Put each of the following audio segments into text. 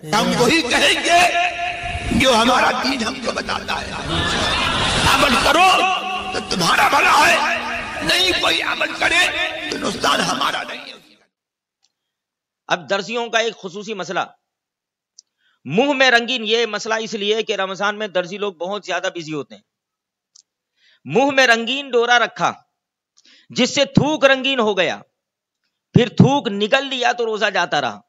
ہم وہی کہیں گے جو ہمارا دین ہم کو بتاتا ہے. عمل کرو تو تمہارا بھلا ہے، نہیں کوئی عمل کرے تو نقصان ہمارا نہیں ہے. اب درزیوں کا ایک خصوصی مسئلہ، منہ میں رنگین. یہ مسئلہ اس لیے کہ رمضان میں درزی لوگ بہت زیادہ بزی ہوتے ہیں. منہ میں رنگین ڈورا رکھا جس سے تھوک رنگین ہو گیا، پھر تھوک نکل لیا تو روزہ جاتا رہا.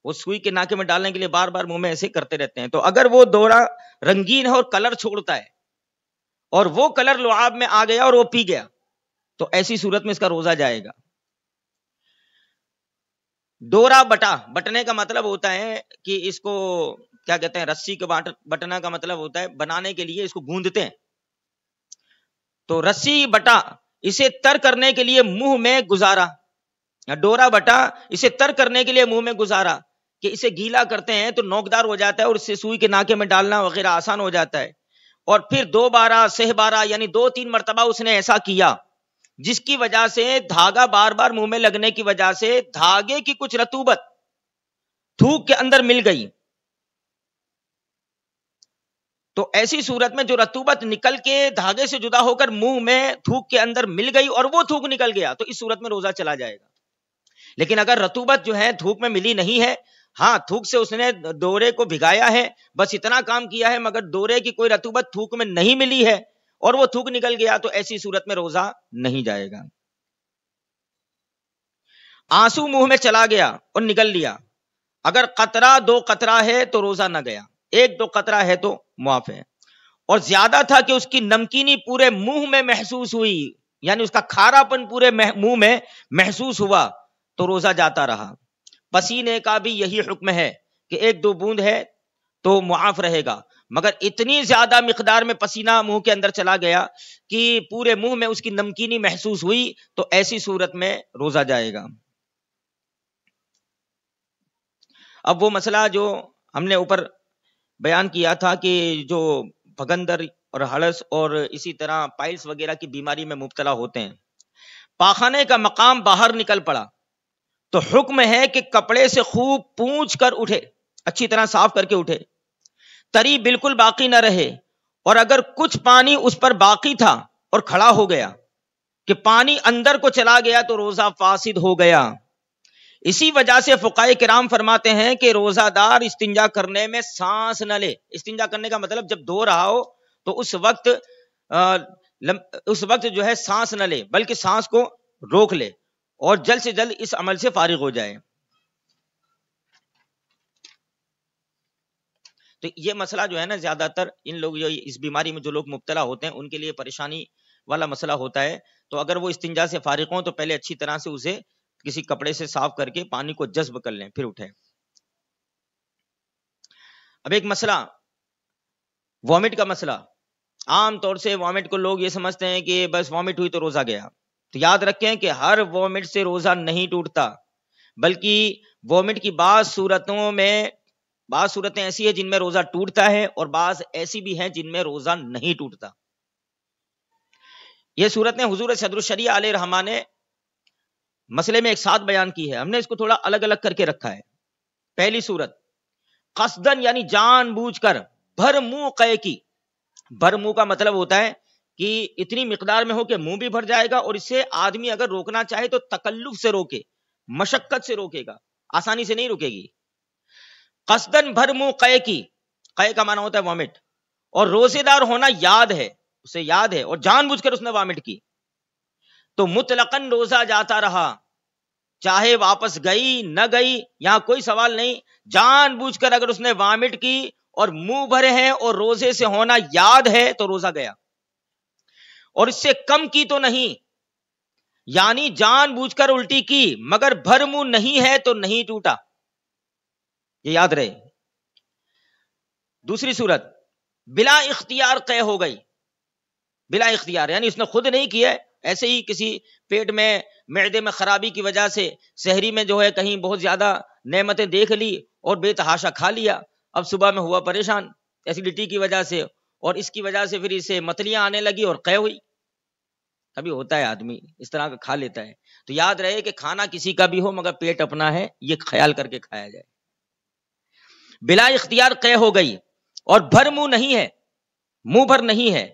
وہ سوئی کے ناکے میں ڈالنے کے لیے بار بار منہ میں ایسے کرتے رہتے ہیں. تو اگر وہ ڈورا رنگین ہے اور کلر چھوڑتا ہے اور وہ کلر لعاب میں آ گیا اور وہ پی گیا تو ایسی صورت میں اس کا روزہ جائے گا. ڈورا بٹنے کا مطلب ہوتا ہے کہ اس کو کیا کہتے ہیں، رسی کے بٹنا کا مطلب ہوتا ہے بنانے کے لیے اس کو گوندتے ہیں. تو رسی بٹا اسے تر کرنے کے لیے منہ میں گزارا، ڈورا بٹا اسے تر کرنے کے لیے منہ میں گزارا کہ اسے گیلا کرتے ہیں تو نوکدار ہو جاتا ہے اور اس سے سوئی کے ناکے میں ڈالنا وغیرہ آسان ہو جاتا ہے. اور پھر 2 بارہ 6 بارہ یعنی 2-3 مرتبہ اس نے ایسا کیا جس کی وجہ سے دھاگا بار بار منہ میں لگنے کی وجہ سے دھاگے کی کچھ رطوبت تھوک کے اندر مل گئی. تو ایسی صورت میں جو رطوبت نکل کے دھاگے سے جدا ہو کر منہ میں تھوک کے اندر مل گئی اور وہ تھوک نکل گیا تو اس صورت میں روزہ چلا جائے گا. لیکن اگر رطوبت جو ہے تھوک میں ملی نہیں ہے، ہاں تھوک سے اس نے ڈورے کو بھگایا ہے، بس اتنا کام کیا ہے، مگر ڈورے کی کوئی رطوبت تھوک میں نہیں ملی ہے اور وہ تھوک نکل گیا تو ایسی صورت میں روزہ نہیں جائے گا. آنسو منہ میں چلا گیا اور نکل لیا، اگر قطرہ 2 قطرہ ہے تو روزہ نہ گیا، 1-2 قطرہ ہے تو معاف ہے. اور زیادہ تھا کہ اس کی نمکینی پورے منہ میں محسوس ہوئی، یعنی اس کا کھارا پن پورے منہ میں محسوس ہوا تو روزہ جاتا رہا. پسینے کا بھی یہی حکم ہے کہ 1-2 بوند ہے تو معاف رہے گا، مگر اتنی زیادہ مقدار میں پسینہ منہ کے اندر چلا گیا کہ پورے منہ میں اس کی نمکینی محسوس ہوئی تو ایسی صورت میں روزہ جائے گا. اب وہ مسئلہ جو ہم نے اوپر بیان کیا تھا کہ جو بھگندر اور ہڑس اور اسی طرح پائلس وغیرہ کی بیماری میں مبتلا ہوتے ہیں، پاخانے کا مقام باہر نکل پڑا تو حکم ہے کہ کپڑے سے خوب پونچھ کر اٹھے، اچھی طرح صاف کر کے اٹھے، تری بالکل باقی نہ رہے. اور اگر کچھ پانی اس پر باقی تھا اور کھڑا ہو گیا کہ پانی اندر کو چلا گیا تو روزہ فاسد ہو گیا. اسی وجہ سے فقہائے کرام فرماتے ہیں کہ روزہ دار استنجا کرنے میں سانس نہ لے. استنجا کرنے کا مطلب جب دھو رہا ہو تو اس وقت جو ہے سانس نہ لے بلکہ سانس کو روک لے اور جلد سے جلد اس عمل سے فارغ ہو جائے. تو یہ مسئلہ جو ہے نا زیادہ تر ان لوگ اس بیماری میں جو لوگ مبتلا ہوتے ہیں ان کے لیے پریشانی والا مسئلہ ہوتا ہے. تو اگر وہ استنجا سے فارغ ہوں تو پہلے اچھی طرح سے اسے کسی کپڑے سے صاف کر کے پانی کو جذب کر لیں پھر اٹھیں. اب ایک مسئلہ وامٹ کا مسئلہ. عام طور سے وامٹ کو لوگ یہ سمجھتے ہیں کہ بس وامٹ ہوئی تو روزہ گیا. تو یاد رکھیں کہ ہر وامٹ سے روزہ نہیں ٹوٹتا، بلکہ وامٹ کی بعض صورتیں ایسی ہیں جن میں روزہ ٹوٹتا ہے اور بعض ایسی بھی ہیں جن میں روزہ نہیں ٹوٹتا. یہ صورتیں حضور صدر الشریعہ علیہ رحمہ نے مسئلے میں ایک ساتھ بیان کی ہے، ہم نے اس کو تھوڑا الگ الگ کر کے رکھا ہے. پہلی صورت قصدن یعنی جان بوجھ کر بھر منہ قے کی. بھر منہ کا مطلب ہوتا ہے کہ اتنی مقدار میں ہو کہ منہ بھی بھر جائے گا اور اس سے آدمی اگر روکنا چاہے تو تکلف سے روکے، مشقت سے روکے گا، آسانی سے نہیں رکے گی. قصدن بھر منہ قے کی، قے کا معنی ہوتا ہے وامٹ، اور روزے دار ہونا یاد ہے، اسے یاد ہے اور جان بوجھ کر اس نے وامٹ کی تو مطلقاً روزہ جاتا رہا، چاہے واپس گئی نہ گئی یہاں کوئی سوال نہیں. جان بوجھ کر اگر اس نے وامٹ کی اور منہ بھرے ہیں اور روزے سے ہونا یاد ہے تو روزہ گیا، اور اس سے کم کی تو نہیں، یعنی جان بوجھ کر الٹی کی مگر بھر منہ نہیں ہے تو نہیں ٹوٹا، یہ یاد رہے. دوسری صورت بلا اختیار قے ہو گئی. بلا اختیار یعنی اس نے خود نہیں کیا، ایسے ہی کسی پیٹ میں معدے میں خرابی کی وجہ سے سحری میں جو ہے کہیں بہت زیادہ نعمتیں دیکھ لی اور بے تحاشا کھا لیا، اب صبح میں ہوا پریشان ایسیڈیٹی کی وجہ سے اور اس کی وجہ سے پھر اسے متلیاں آنے لگی اور قے ہوئی. کبھی ہوتا ہے آدمی اس طرح کا کھا لیتا ہے. تو یاد رہے کہ کھانا کسی کا بھی ہو مگر پیٹ اپنا ہے، یہ خیال کر کے کھایا جائے. بلا اختیار قے ہو گئی اور بھر منہ نہیں ہے، منہ بھر نہیں ہے،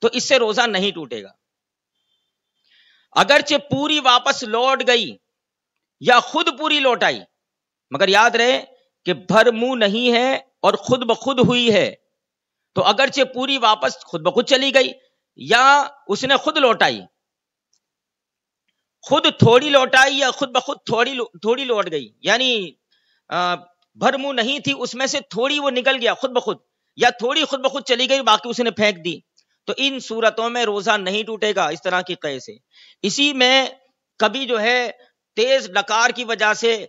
تو اس سے روزہ نہیں ٹوٹے گا۔ اگرچہ پوری واپس لوٹ گئی یا خود پوری لوٹ آئی، مگر یاد رہے کہ بھر منہ نہیں ہے اور خود بخود ہوئی ہے، تو اگرچہ پوری واپس خود بخود چلی گئی یا اس نے خود لوٹائی، خود تھوڑی لوٹائی یا خود بخود تھوڑی لوٹ گئی، یعنی بھر منہ نہیں تھی، اس میں سے تھوڑی وہ نکل گیا خود بخود، یا تھوڑی خود بخود چلی گئی باقی اس نے پھینک دی، تو ان صورتوں میں روزہ نہیں ٹوٹے گا اس طرح کی قے سے۔ اسی میں کبھی جو ہے تیز ڈکار کی وجہ سے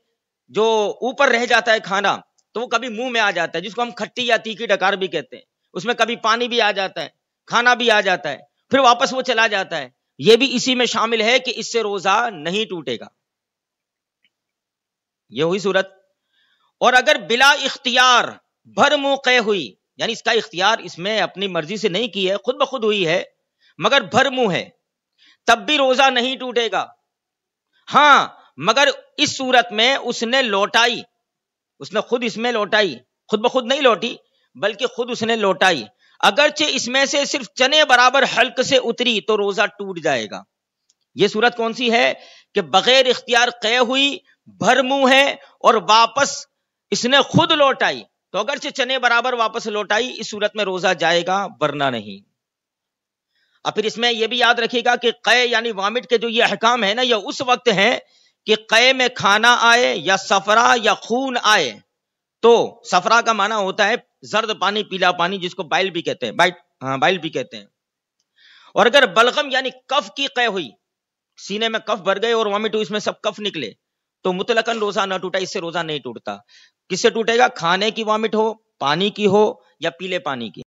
جو اوپر رہ جاتا ہے کھانا تو وہ کبھی منہ میں آ جاتا ہے، جس کو ہم کھٹی یا تیکھی ڈکار بھی کہتے ہیں، اس میں کبھی پانی بھی آ جاتا ہے، کھانا بھی آ جاتا ہے، پھر واپس وہ چلا جاتا ہے، یہ بھی اسی میں شامل ہے کہ اس سے روزہ نہیں ٹوٹے گا۔ یہ ہوئی صورت۔ اور اگر بلا اختیار بھر منہ قے ہوئی، یعنی اس کا اختیار اس میں اپنی مرضی سے نہیں کی ہے، خود بخود ہوئی ہے مگر بھر منہ ہے، تب بھی روزہ نہیں ٹوٹے گا۔ ہاں مگر اس صورت میں اس نے لوٹائی، اس نے خود اس میں لوٹائی، خود بخود نہیں لوٹی بلکہ خود اس نے لوٹائی، اگرچہ اس میں سے صرف چنے برابر حلق سے اتری تو روزہ ٹوٹ جائے گا۔ یہ صورت کون سی ہے کہ بغیر اختیار قے ہوئی، بھر منہ ہے اور واپس اس نے خود لوٹائی، تو اگرچہ چنے برابر واپس لوٹائی، اس صورت میں روزہ جائے گا ورنہ نہیں۔ اب پھر اس میں یہ بھی یاد رکھیے گا کہ قے یعنی وامٹ کے جو یہ احکام ہے نا، یہ اس وقت ہیں کہ قے میں کھانا آئے یا صفرا یا خون آئے، تو صفرا کا معنی ہوتا ہے زرد پانی، پیلا پانی، جس کو بائل بھی کہتے ہیں، بائل بھی کہتے ہیں۔ اور اگر بلغم یعنی کف کی قے ہوئی، سینے میں کف بھر گئے اور وامٹ ہوئی، اس میں سب کف نکلے، تو مطلقاً روزہ نہ ٹوٹا، اس سے روزہ نہیں ٹوٹتا۔ کس سے ٹوٹے گا؟ کھانے کی وامٹ ہو، پانی کی ہو یا پیلے پانی کی۔